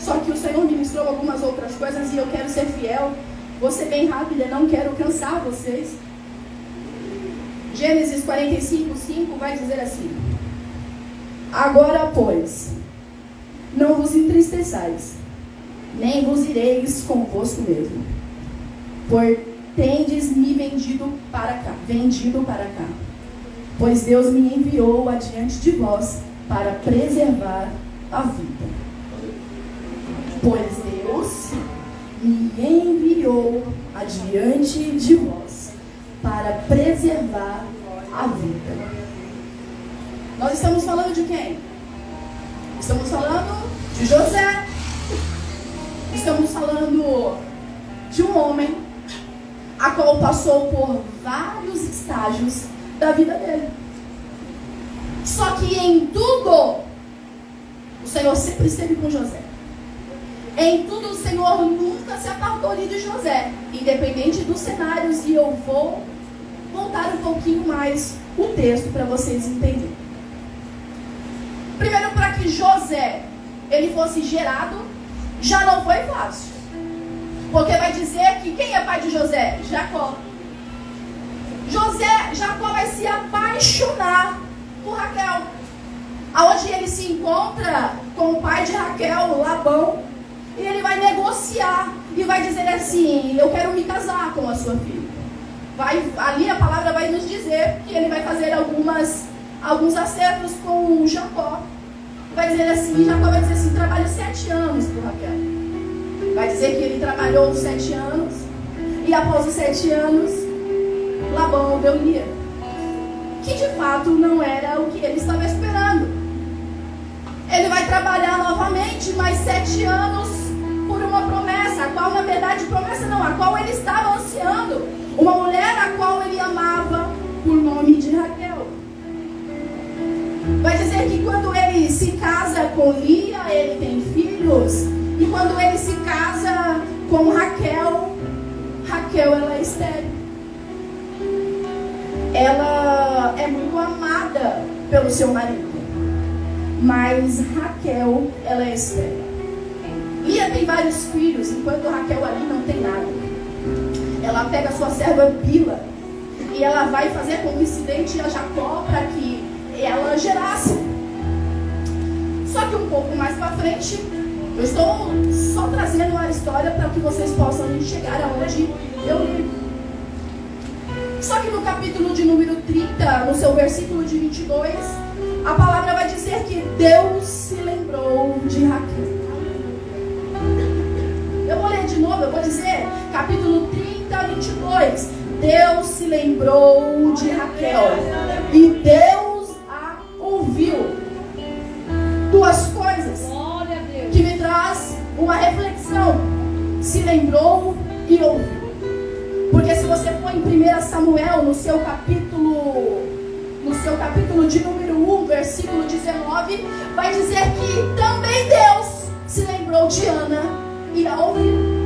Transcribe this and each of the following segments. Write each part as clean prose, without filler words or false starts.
Só que o Senhor ministrou algumas outras coisas e eu quero ser fiel. Vou ser bem rápida, não quero cansar vocês. Gênesis 45:5 vai dizer assim: agora, pois, não vos entristeçais, nem vos ireis convosco mesmo, por tendes me vendido para cá, pois Deus me enviou adiante de vós para preservar a vida. Pois Deus me enviou adiante de vós para preservar a vida. Nós estamos falando de quem? Estamos falando de José. Estamos falando de um homem a qual passou por vários estágios da vida dele. Só que em tudo o Senhor sempre esteve com José. Em tudo o Senhor nunca se apartou de José, independente dos cenários, e eu vou voltar um pouquinho mais o texto para vocês entenderem. Primeiro, para que José ele fosse gerado, já não foi fácil. Porque vai dizer que quem é pai de José? Jacó. Jacó vai se apaixonar por Raquel. Aonde ele se encontra com o pai de Raquel, Labão, e ele vai negociar e vai dizer assim: eu quero me casar com a sua filha. Ali a palavra vai nos dizer que ele vai fazer alguns acertos com Jacó. Vai dizer assim, Jacó vai dizer assim: trabalho 7 anos por Raquel. Vai dizer que ele trabalhou 7 anos, e após os 7 anos, Labão deu Lia, que de fato não era o que ele estava esperando. Ele vai trabalhar novamente mais 7 anos por uma promessa, a qual na verdade promessa não, a qual ele estava ansiando, uma mulher a qual ele amava por nome de Raquel. Vai dizer que quando ele se casa com Lia, ele tem filhos, e quando ele se casa com Raquel ela é estéril. Ela é muito amada pelo seu marido, mas Raquel, ela é estéril. Lia tem vários filhos, enquanto Raquel ali não tem nada. Ela pega a sua serva Bila e ela vai fazer como incidente a Jacó para que ela gerasse. Só que um pouco mais para frente, eu estou só trazendo a história para que vocês possam chegar aonde eu li. Só que no capítulo de número 30, no seu versículo de 22, a palavra vai dizer que Deus se lembrou de Raquel. Eu vou ler de novo, eu vou dizer, capítulo 30, 22. Deus se lembrou de Raquel e Deus a ouviu. Duas coisas que me traz uma reflexão: se lembrou e ouviu. Porque se você for em 1 Samuel, no seu capítulo de número 1, versículo 19, vai dizer que também Deus se lembrou de Ana e a ouviu.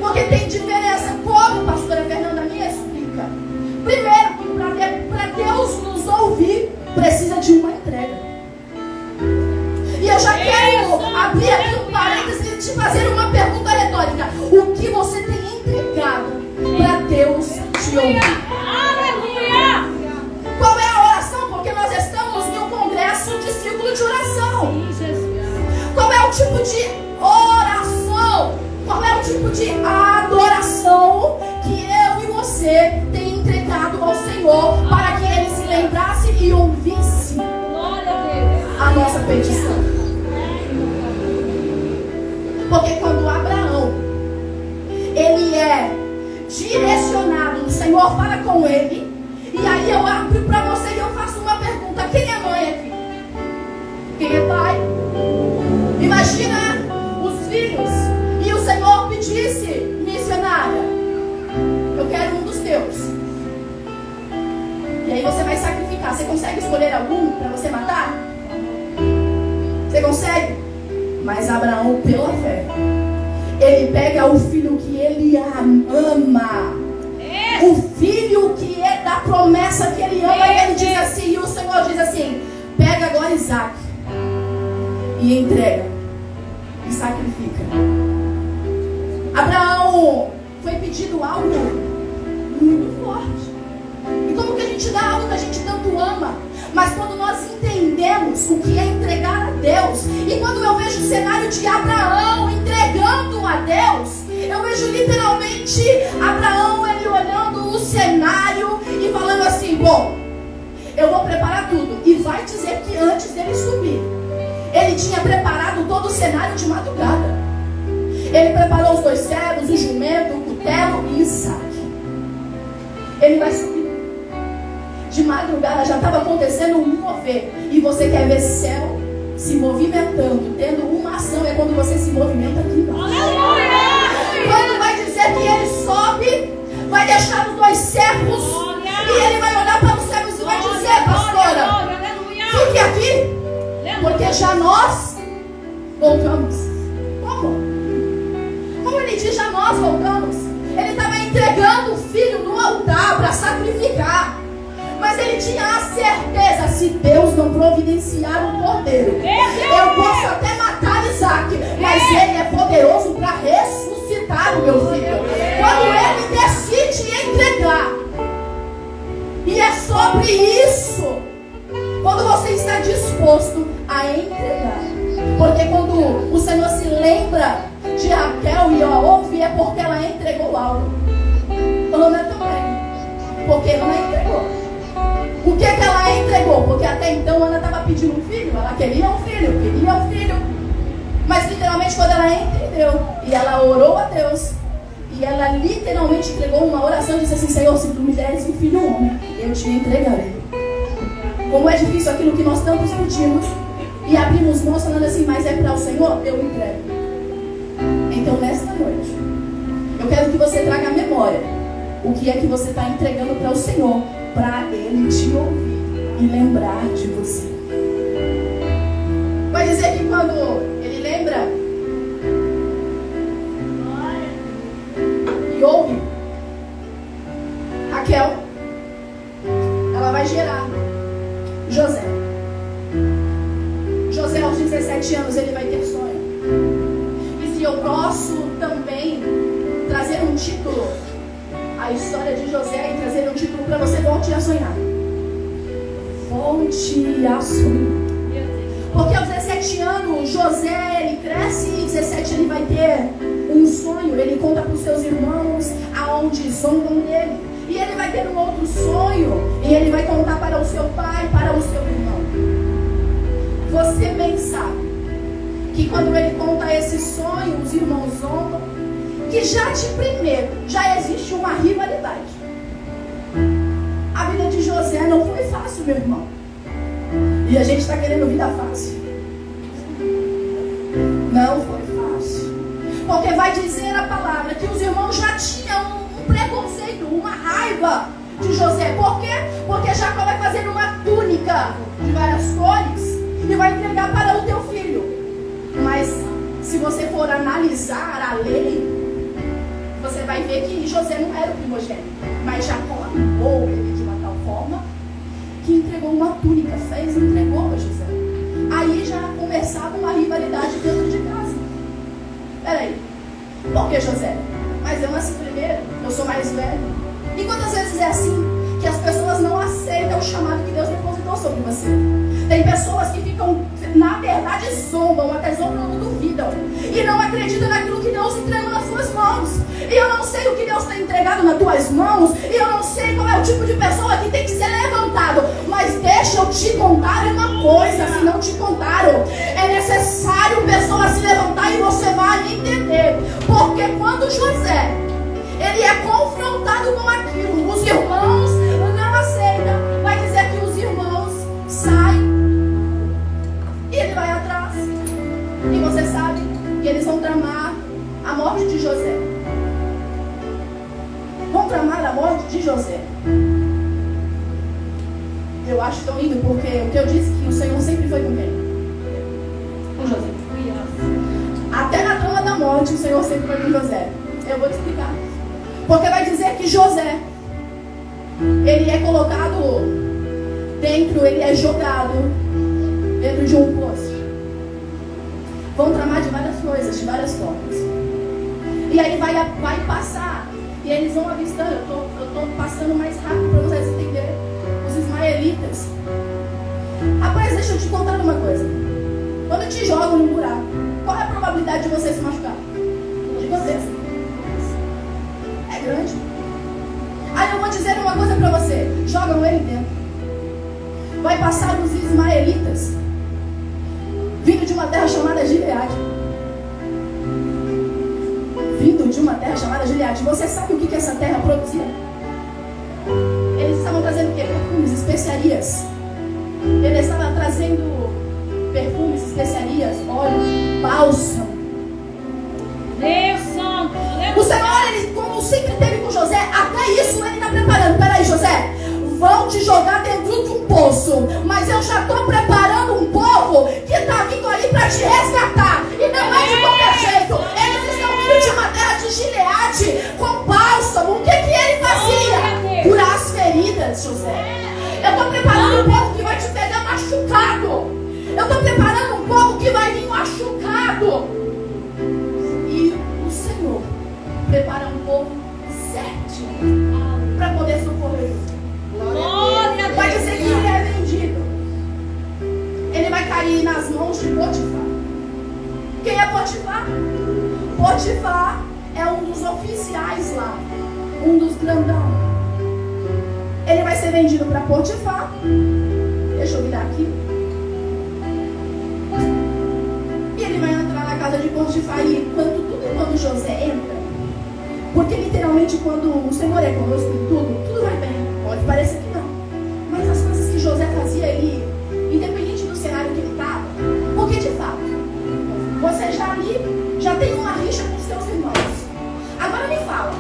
Porque tem diferença. Como, pastora Fernanda me explica? Primeiro, para Deus nos ouvir, precisa de uma entrega. E eu já quero abrir aqui um parênteses e te fazer uma pergunta retórica: o que você tem entregado para Deus te ouvir? Aleluia! Qual é a oração? Porque nós estamos em um congresso de círculo de oração. Qual é o tipo de oração? Qual é o tipo de adoração que eu e você tem entregado ao Senhor para que Ele se lembrasse e ouvisse a nossa petição? Porque quando Abraão ele é direcionado, o Senhor fala com ele, e aí eu abro para você e eu faço uma pergunta: quem é mãe aqui? Quem é pai? Imagina os filhos e o Senhor pedisse: missionária, eu quero um dos teus. E aí você vai sacrificar. Você consegue escolher algum para você matar? Você consegue? Mas Abraão, pela fé, ele pega o filho que ele ama, o filho que é da promessa que ele ama, e ele diz assim, e o Senhor diz assim: pega agora Isaac e entrega. e sacrifica. Abraão foi pedido algo muito forte. E como que a gente dá algo que a gente tanto ama? Mas quando nós entendemos o que é entregar a Deus, e quando eu vejo o cenário de Abraão entregando a Deus, eu vejo literalmente Abraão, ele olhando o cenário e falando assim: bom, eu vou preparar tudo. E vai dizer que antes dele subir, ele tinha preparado todo o cenário de madrugada. Ele preparou os 2 servos, o jumento, o cutelo e Isaac. Ele vai subir. De madrugada já estava acontecendo um mover. E você quer ver céu se movimentando, tendo uma ação, é quando você se movimenta aqui embaixo. Quando vai dizer que ele sobe, vai deixar os 2 servos e ele vai olhar para os servos e vai dizer: pastora, fique aqui, porque já nós voltamos. Como ele diz, já nós voltamos? Ele estava entregando o filho no altar para sacrificar. Mas ele tinha a certeza: se Deus não providenciar um cordeiro, eu posso até matar Isaac, mas ele é poderoso para ressuscitar o meu filho. Quando ele decide entregar, e é sobre isso, quando você está disposto a entregar. Porque quando o Senhor se lembra de Raquel e ouve, é porque ela entregou algo. Ana também, porque Ana entregou. O que ela entregou? Porque até então Ana estava pedindo um filho, ela queria um filho. Mas literalmente quando ela entendeu e ela orou a Deus, e ela literalmente entregou uma oração e disse assim: Senhor, se tu me deres um filho homem, eu te entregarei. Como é difícil aquilo que nós tanto pedimos e abrimos mãos falando assim: mas é para o Senhor, eu entrego. Então nesta noite eu quero que você traga à memória o que é que você está entregando para o Senhor, para Ele te ouvir e lembrar de você. Vai dizer que quando Ele lembra e ouve, Raquel, ela vai gerar José. José, aos 17 anos, ele vai ter sonho. E se eu posso também trazer um título, a história de José, e trazer um título para você: volte a sonhar. Volte a sonhar. Porque aos 17 anos, José, ele cresce, e 17 ele vai ter um sonho. Ele conta para os seus irmãos, aonde zombam dele. E ele vai ter um outro sonho, e ele vai contar para o seu pai, para o seu irmão. Você bem sabe que quando ele conta esse sonho, os irmãos zombam, que já de primeiro, já existe uma rivalidade. A vida de José não foi fácil, meu irmão. E a gente está querendo vida fácil. Não foi fácil. Porque vai dizer a palavra que os irmãos já tinham um preconceito, uma raiva de José. Por quê? Porque Jacó vai fazer uma túnica de várias cores e vai entregar para o teu filho. Mas se você for analisar a lei, você vai ver que José não era o primogênito, mas Jacó amou ele de uma tal forma que entregou uma túnica, fez e entregou a José. Aí já começava uma rivalidade dentro de casa. Peraí, por que José? Mas eu nasci primeiro, eu sou mais velho. E quantas vezes é assim que as pessoas não aceitam o chamado que Deus depositou sobre você? Tem pessoas que ficam, na verdade, zombam, até zombam, não duvidam. E não acreditam naquilo que Deus entregou nas suas mãos. E eu não sei o que Deus tem entregado nas tuas mãos. E eu não sei qual é o tipo de pessoa que tem que ser levantado. Mas deixa eu te contar uma coisa, se não te contaram. É necessário pessoas se levantar e você vai entender. Porque quando José, ele é confrontado com aquilo, os irmãos não aceitam. Vai dizer que os irmãos saem. E ele vai atrás. E você sabe que eles vão tramar a morte de José. Vão tramar a morte de José. Eu acho que estão indo porque o que eu disse que o Senhor sempre foi com quem? Com José. Até na trama da morte o Senhor sempre foi com José. Eu vou te explicar. Porque vai dizer que José, ele é colocado dentro, ele é jogado dentro de um poço. Vão tramar de várias coisas, de várias formas. E aí vai passar. E eles vão avistando. Eu estou passando mais rápido para vocês entenderem. Os ismaelitas. Rapaz, deixa eu te contar uma coisa. Quando te jogam num buraco, qual é a probabilidade de você se machucar? Gigantesca. É grande. Aí eu vou dizer uma coisa para você. Jogam ele dentro. Vai passar os ismaelitas, vindo de uma terra chamada Gileade. Vindo de uma terra chamada Gileade. Você sabe o que essa terra produzia? Eles estavam trazendo o quê? Perfumes, especiarias. Eles estavam trazendo perfumes, especiarias, óleo, bálsamo. Deus Santo. O Senhor, ele, como sempre teve com José, até isso ele está preparando. Peraí, José, vão te jogar dentro de um poço, mas eu já estou preparando um povo que está vindo aí para te resgatar. E não é de qualquer jeito. Eles estão vindo de uma terra de Gileade com bálsamo. O que ele fazia? Curar as feridas, José. Eu estou preparando um povo que vai te pegar machucado. Eu estou preparando um povo que vai vir machucado. E o Senhor prepara um povo certinho para poder socorrer. Vai dizer que ele é vendido. Ele vai cair nas mãos de Potifar. Quem é Potifar? Potifar é um dos oficiais lá, um dos grandão. Ele vai ser vendido para Potifar. Deixa eu virar aqui. E ele vai entrar na casa de Potifar. E quando José entra, porque literalmente quando o Senhor é conosco em tudo vai bem. Pode parecer que não, mas as coisas que José fazia, ele, independente do cenário que ele estava, porque de fato, você já tem uma rixa com seus irmãos. Agora me fala,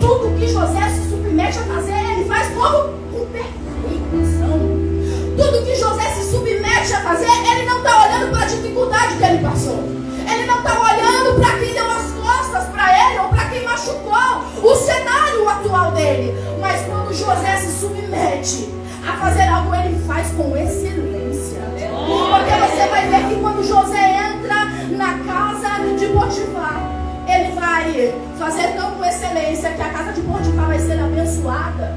tudo que José se submete a fazer, ele faz como? Com perfeição. Tudo que José se submete a fazer, ele não está olhando para a dificuldade que ele passou. Ele não está olhando para quem deu as costas para ele ou para quem machucou o cenário atual dele. Mas quando José se submete a fazer algo, ele faz com excelência. Porque você vai ver que quando José entra na casa de Potifar, ele vai fazer tão com excelência que a casa de Potifar vai ser abençoada.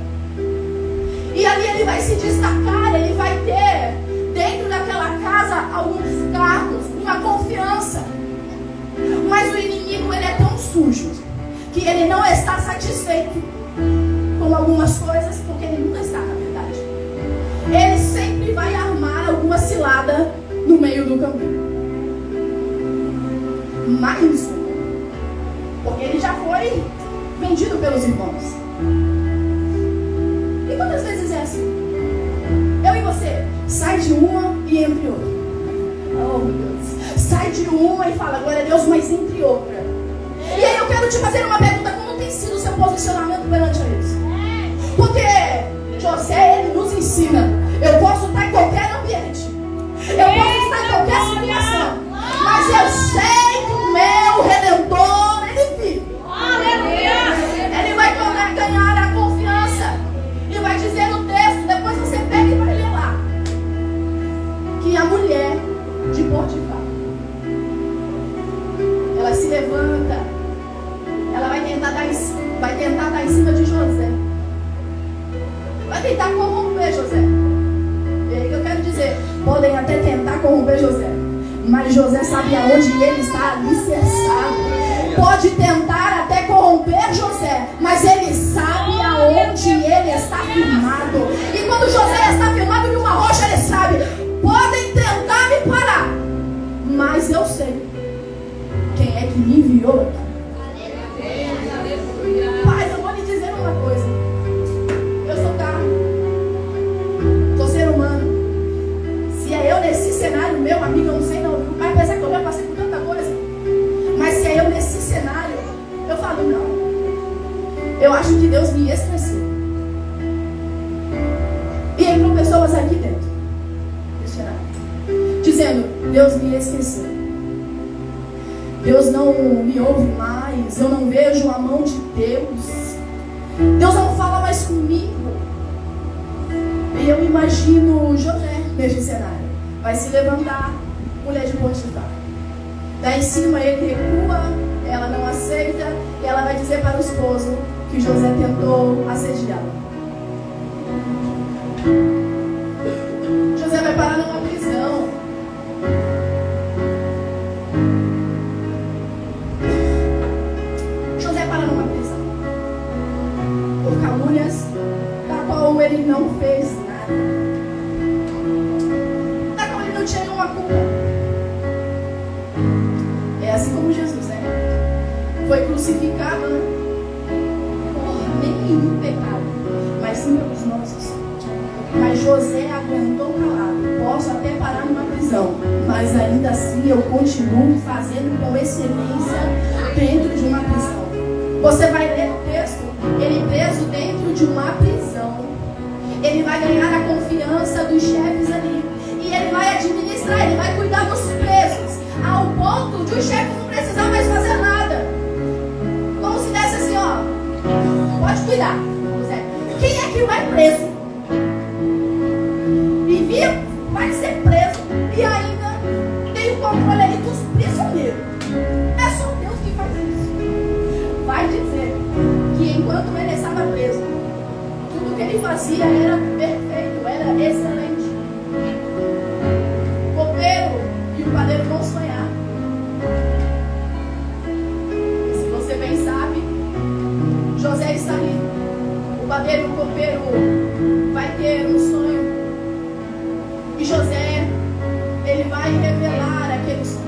E ali ele vai se destacar, ele vai ter dentro daquela casa alguns cargos, uma confiança. Mas o inimigo, ele é tão sujo que ele não está satisfeito com algumas coisas, porque ele nunca está, na verdade. Ele sempre vai armar alguma cilada no meio do caminho. Mais um. Porque ele já foi vendido pelos irmãos. E quantas vezes é assim? Eu e você, sai de uma e entra em outra. Oh, meu Deus. Sai de uma e fala, glória a Deus, mas entre outra. E aí eu quero te fazer uma pergunta, como tem sido o seu posicionamento perante a isso? Porque José, ele nos ensina, eu posso estar em qualquer ambiente, eu posso estar em qualquer situação, mas eu sei que o meu Redentor, ele vive. Ele vai ganhar a confiança. E vai dizer no texto, depois você pega e vai ler lá, que a mulher de Potifar, ela se levanta, ela vai tentar dar em cima de José, vai tentar corromper José. E aí que eu quero dizer, podem até tentar corromper José, mas José sabe aonde ele está alicerçado. Pode tentar até corromper José, mas ele sabe aonde ele está firmado. E quando José está firmado em uma rocha, ele sabe, podem tentar me parar, mas eu sei quem é que me enviou aqui. Mas eu vou lhe dizer uma coisa, eu sou carne, sou ser humano. Se é eu nesse cenário, meu amigo, eu não sei não, mas apesar que eu já passei por tanta coisa, mas se é eu nesse cenário, eu falo não. Eu acho que Deus me esqueceu. E entram pessoas aqui dentro desse cenário, dizendo, Deus me esqueceu. Deus não me ouve mais, eu não vejo a mão de Deus. Deus não fala mais comigo. E eu imagino José neste cenário. Vai se levantar, mulher de Potifar. Daí em cima ele recua, ela não aceita, e ela vai dizer para o esposo que José tentou assediá-la. José vai parar numa prisão. José para numa prisão por calúnias da qual ele não fez nada, da qual ele não tinha nenhuma culpa. É assim como Jesus, né? Foi crucificado, né? Por nenhum pecado, mas sim pelos nossos. Mas José aguentou calado. Posso até parar numa prisão, mas ainda assim eu continuo fazendo com excelência dentro de uma prisão. Você vai ler o texto, ele preso dentro de uma prisão. Ele vai ganhar a confiança dos chefes ali. E ele vai administrar, ele vai cuidar dos presos, ao ponto de os chefes não precisar mais fazer nada. Como se desse assim, ó, pode cuidar, José. Quem é que vai preso? Vai ser preso e ainda tem o controle ali dos prisioneiros. É só Deus que faz isso. Vai dizer que enquanto ele estava preso, tudo que ele fazia era perfeito, era excelente. O copeiro e o padeiro vão sonhar. Se você bem sabe, José está ali. O padeiro e o copeiro vai ter um sonho. E José, ele vai revelar aquele sonho.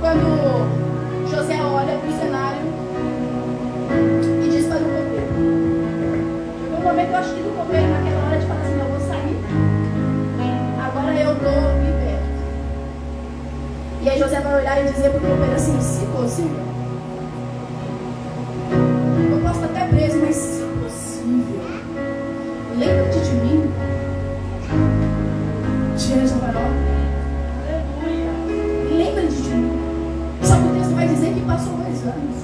Quando José olha para o cenário e diz para o copeiro, chegou um momento, eu acho que do copeiro naquela hora de falar assim, eu vou sair, agora eu estou liberto. E aí José vai olhar e dizer para o copeiro assim, se possível, eu posso estar até preso, mas se possível, lembra-te de mim diante do farol. Aleluia. Lembra-te de mim. Só que o texto vai dizer que passou 2 anos.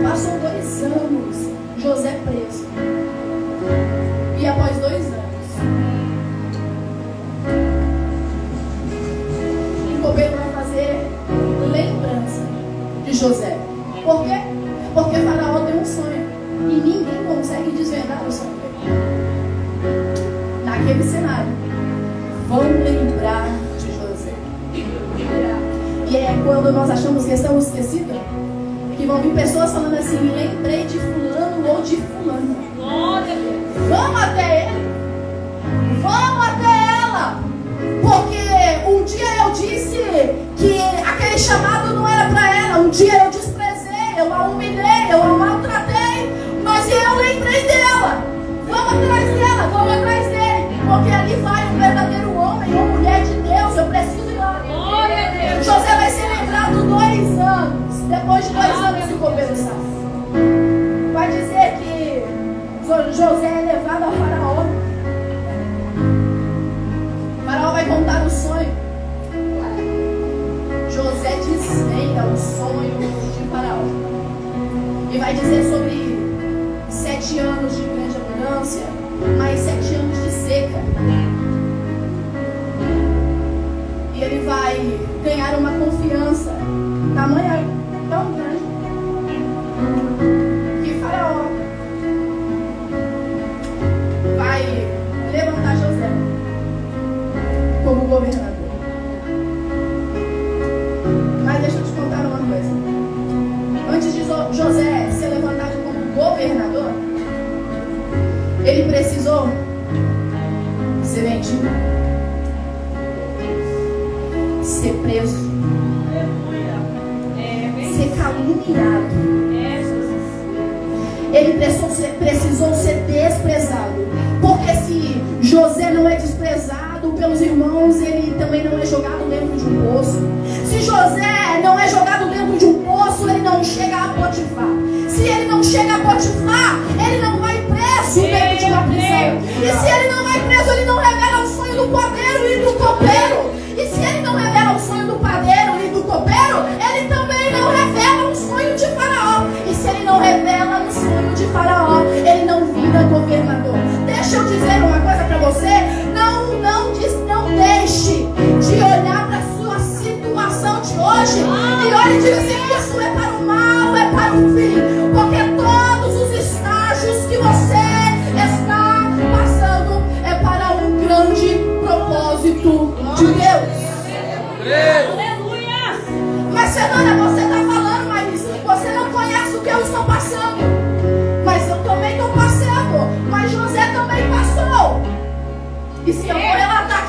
Passou 2 anos José preso. E após 2 anos, o copeiro vai fazer lembrança de José. Por quê? Porque Faraó tem um sonho. E ninguém consegue desvendar o sonho dele. Naquele cenário, vão lembrar de José. E é quando nós achamos que estamos esquecidos, que vão vir pessoas falando assim, lembrei de fulano ou de fulana. Vamos até ele. Vamos até ela. Porque um dia eu disse que aquele chamado não era para ela. Um dia eu desprezei, eu a humilhei, eu a maltratei. Mas eu lembrei dela. Vamos atrás dela, vamos atrás dele. Porque ali vai um verdadeiro homem ou mulher de Deus. Eu preciso ir lá. José vai ser lembrado 2 anos. Depois de 2 anos o copeiro sai. Vai dizer que José é levado a Faraó. Faraó vai contar o sonho. José desvenda o sonho de Faraó. E vai dizer sobre 7 anos de grande abundância, mais 7 anos de seca. E ele vai ganhar uma confiança tamanha tão grande que Faraó vai levantar José como governador. Mas deixa eu te contar uma coisa. Antes de José ser levantado como governador, ele precisou ser vendido, ser preso, ser caluniado. Ele precisou ser desprezado. Porque se José não é desprezado pelos irmãos, ele também não é jogado dentro de um poço. Se José não é jogado dentro de um poço, ele não chega a Potifar. Se ele não chega a Potifar, ele não vai preso dentro de uma prisão. E se ele não vai preso, ele não revela o sonho do padeiro e do copeiro. E se ele não revela o sonho do padeiro e do copeiro, ele também não revela o sonho de Faraó. E se ele não revela o sonho de Faraó, ele não vira governador. Deixa eu dizer uma coisa para você. Não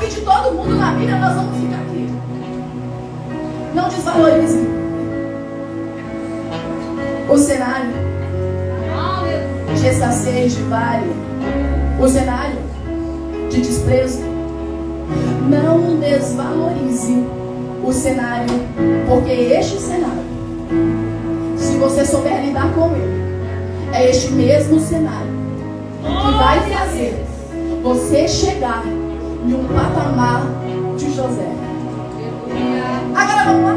destaque de todo mundo na Bíblia, nós vamos ficar aqui. Não desvalorize o cenário de escassez, de vale, o cenário de desprezo. Não desvalorize o cenário, porque este cenário, se você souber lidar com ele, é este mesmo cenário que vai fazer você chegar em um patamar de José. Agora vamos lá.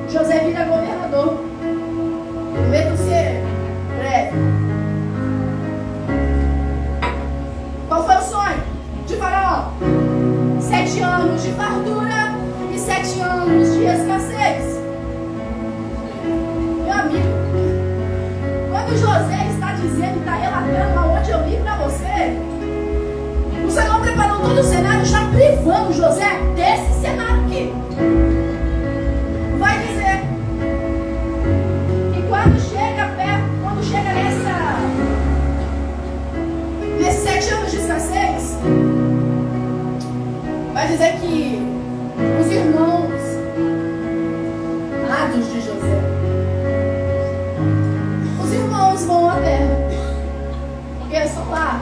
José vira governador. Prometo ser breve. Qual foi o sonho de Faraó? 7 anos de fartura e 7 anos de escassez. Meu amigo, quando José está dizendo, está relatando aonde eu li para você, o Senhor preparou todo o cenário, já privando José desse cenário aqui. Vai dizer que quando chega nesses 7 anos de escassez, vai dizer que os irmãos amados de José, os irmãos vão à terra, porque só lá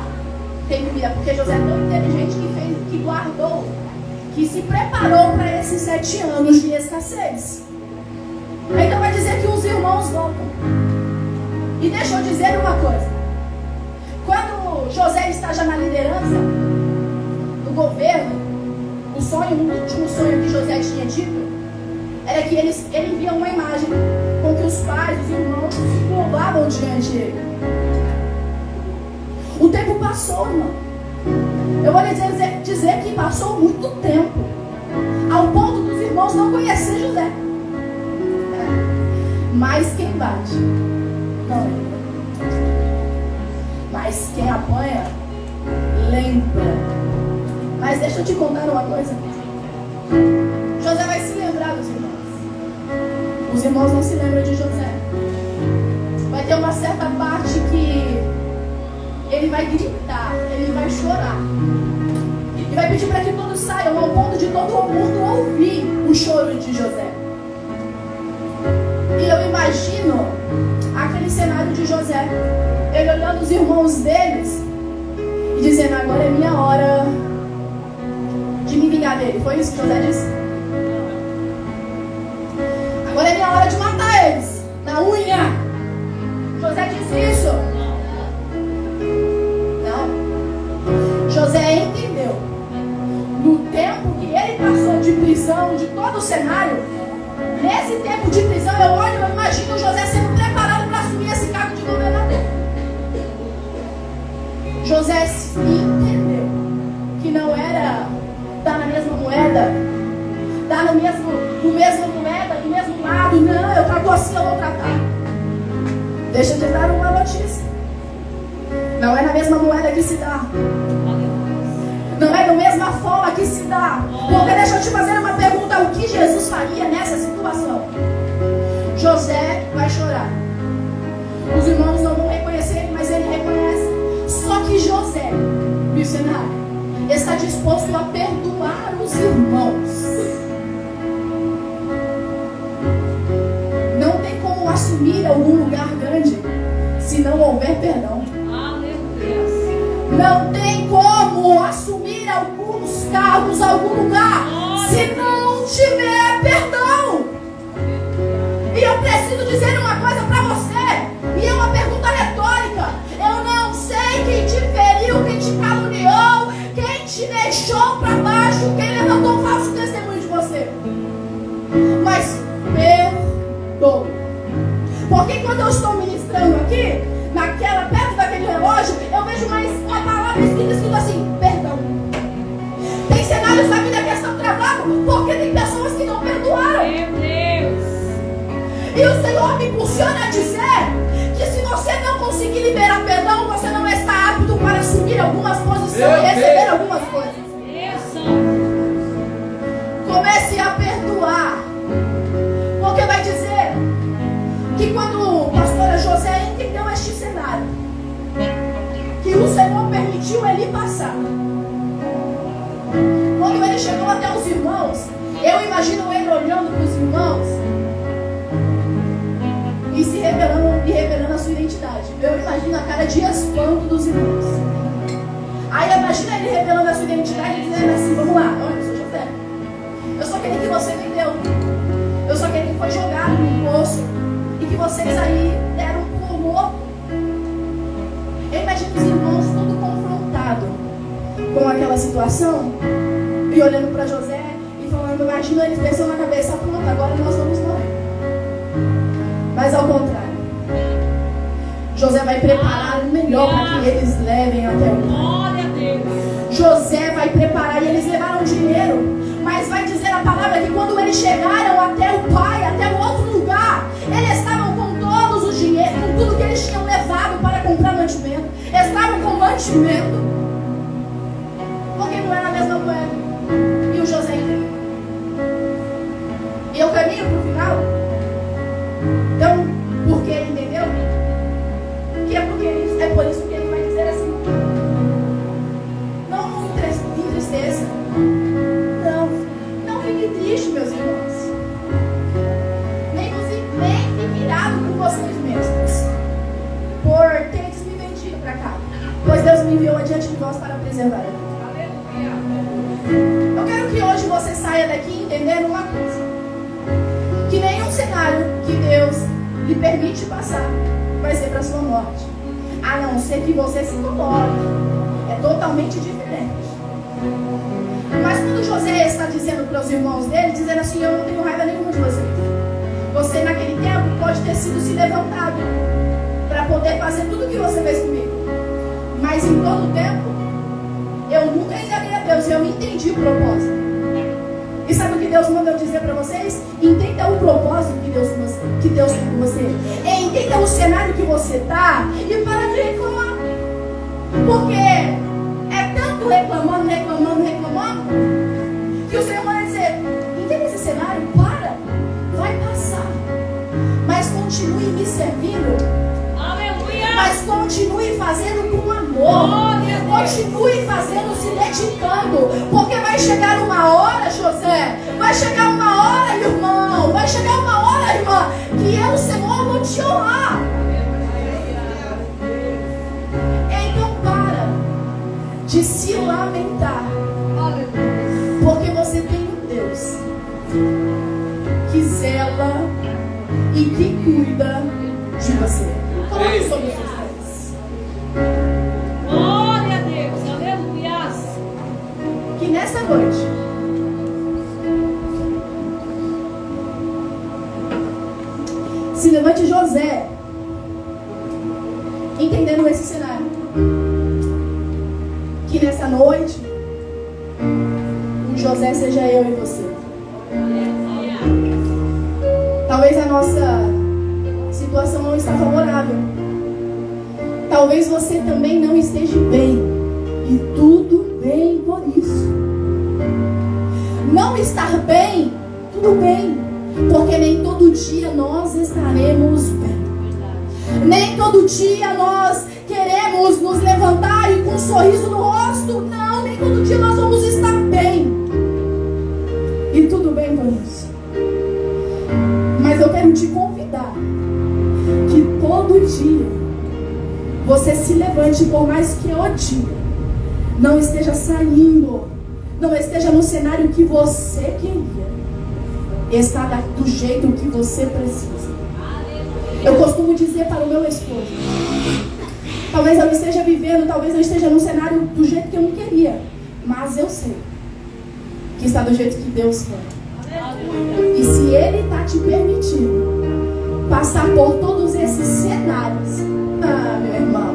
tem comida, porque José é tão inteligente que guardou, que se preparou para esses 7 anos de escassez. Então vai dizer que os irmãos voltam. E deixa eu dizer uma coisa. Quando José está já na liderança do governo, o último sonho que José tinha dito era que ele via uma imagem com que os pais, os irmãos se curvavam diante dele. O tempo passou, irmão. Eu vou lhe dizer que passou muito tempo, ao ponto dos irmãos não conhecer José. Mas quem bate não lembra. Mas quem apanha lembra. Mas deixa eu te contar uma coisa. José vai se lembrar dos irmãos. Os irmãos não se lembram de José. Vai ter uma certa parte que ele vai gritar, ele vai chorar. E vai pedir para que todos saiam, ao ponto de todo mundo ouvir o choro de José. E eu imagino aquele cenário de José, ele olhando os irmãos deles e dizendo: agora é minha hora de me vingar dele. Foi isso que José disse? Agora é minha hora de matar eles na unha. José disse isso? Não. José entendeu, no tempo que ele passou de prisão, de todo o cenário, nesse tempo de prisão, eu imagino José sendo preparado para assumir esse cargo de governador. José entendeu que não era dar na mesma moeda, dar no mesmo moeda, do mesmo lado. Não, eu trato assim, eu vou tratar. Deixa eu te dar uma notícia. Não é na mesma moeda que se dá. Não é da mesma forma que se dá. Porque deixa eu te fazer uma pergunta: o que Jesus faria nessa situação? José vai chorar. Os irmãos não vão reconhecer ele, mas ele reconhece. Só que José, missionário, está disposto a perdoar os irmãos. Não tem como assumir algum lugar grande se não houver perdão. Não tem como assumir alguns cargos, algum lugar, se não tiver perdão. E eu preciso dizer uma coisa para você, e é uma pergunta retórica. Eu não sei quem te feriu, quem te caluniou, quem te deixou para baixo, quem levantou um falso testemunho de você. Mas perdoe. Porque quando eu estou ministrando aqui, perto daquele relógio, eu vejo uma palavra escrita assim: perdão. Tem cenários da vida que estão travados porque tem pessoas que não perdoaram. Meu Deus. E o Senhor me impulsiona a dizer que se você não conseguir liberar perdão, você não está apto para assumir algumas posições e receber algumas coisas. Comece a perdoar. Porque vai dizer que quando o pastor José entendeu este cenário, que o Senhor permitiu ele passar, Quando ele chegou até os irmãos, eu imagino ele olhando para os irmãos e se revelando a sua identidade. Eu imagino a cara de espanto dos irmãos. Aí imagina ele revelando a sua identidade e dizendo assim: vamos lá, olha, eu sou José. Eu sou aquele que você vendeu. Eu sou aquele que foi jogado no poço e que vocês aí deram por morto. Eu imagino os irmãos tudo confrontado com aquela situação e olhando para José e falando: imagina eles pensando na cabeça, pronto, agora nós vamos morrer. Mas ao contrário, José vai preparar o melhor para que eles levem até o pai. José vai preparar, e eles levaram dinheiro, mas vai dizer a palavra que quando eles chegaram até o pai, até o outro lugar, eles estavam com todos os dinheiros, com tudo que eles tinham levado para comprar mantimento. Eles estavam com mantimento, porque não era a mesma moeda. E o José entendeu. E eu caminho para o final. Então, porque ele entendeu? Que é por isso que ele vai dizer assim: não entristeça. Não fique triste, meus irmãos. Nem fique irado com vocês mesmos, por teres me vendido para cá, pois Deus me enviou adiante de vós para preservar a vida. Eu quero que hoje você saia daqui entendendo uma coisa: que nenhum cenário que Deus lhe permite passar vai ser para sua morte, a não ser que você se coloque. É totalmente diferente. Mas quando José está dizendo para os irmãos dele, dizendo assim: eu não tenho raiva nenhuma de vocês. Você naquele tempo pode ter sido se levantado para poder fazer tudo o que você fez comigo, mas em todo o tempo eu nunca enganei a Deus. Eu entendi o propósito. E sabe o que Deus manda eu dizer para vocês? Entenda o propósito que Deus tem com você. Entenda o cenário que você está e para de reclamar. Porque é tanto reclamando, que o Senhor vai dizer: entenda esse cenário, vai passar. Mas continue me servindo. Aleluia. Mas continue fazendo com amor. Continue fazendo, se dedicando. Porque vai chegar uma hora, José. Vai chegar uma hora, irmão. Vai chegar uma hora, irmã, que eu, Senhor, vou te honrar. Então para de se lamentar. Porque você tem um Deus que zela e que cuida de você. Coloque sobre os seus pés. Glória a Deus, aleluia. Que nessa noite se levante José, entendendo esse cenário. Que nessa noite o José seja eu e você. Talvez a nossa situação não está favorável. Talvez você também não esteja bem. E tudo bem por isso. Não estar bem, tudo bem. Porque nem todo dia nós estaremos bem. Nem todo dia nós queremos nos levantar e com um sorriso no rosto. Não, nem todo dia nós vamos estar bem. E tudo bem por isso. Mas eu quero te convidar que todo dia você se levante, por mais que o dia não esteja saindo, não esteja no cenário que você queria, está do jeito que você precisa. Eu costumo dizer para o meu esposo: talvez eu esteja vivendo, talvez eu esteja num cenário do jeito que eu não queria, mas eu sei que está do jeito que Deus quer. E se Ele está te permitindo passar por todos esses cenários, meu irmão,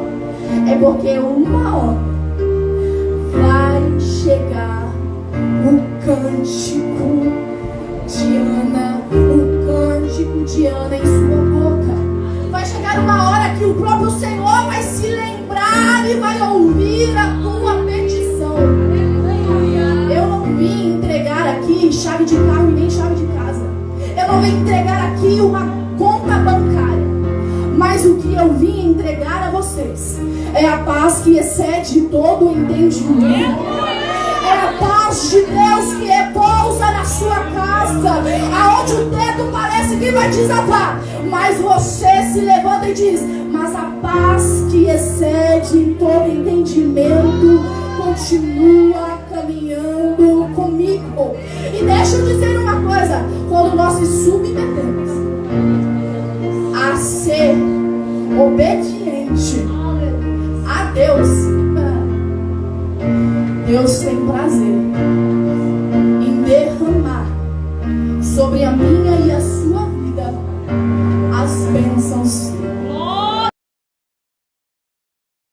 é porque uma hora vai chegar o cântico de Ana em sua boca. Vai chegar uma hora que o próprio Senhor vai se lembrar e vai ouvir a tua petição. Eu não vim entregar aqui chave de carro e nem chave de casa. Eu não vim entregar aqui uma conta bancária. Mas o que eu vim entregar a vocês é a paz que excede todo o entendimento. É a paz paz de Deus que repousa na sua casa, aonde o teto parece que vai desabar, mas você se levanta e diz: mas a paz que excede todo entendimento continua caminhando comigo. E deixa eu dizer uma coisa: quando nós nos submetemos a ser obediente a Deus, Deus tem prazer em derramar sobre a minha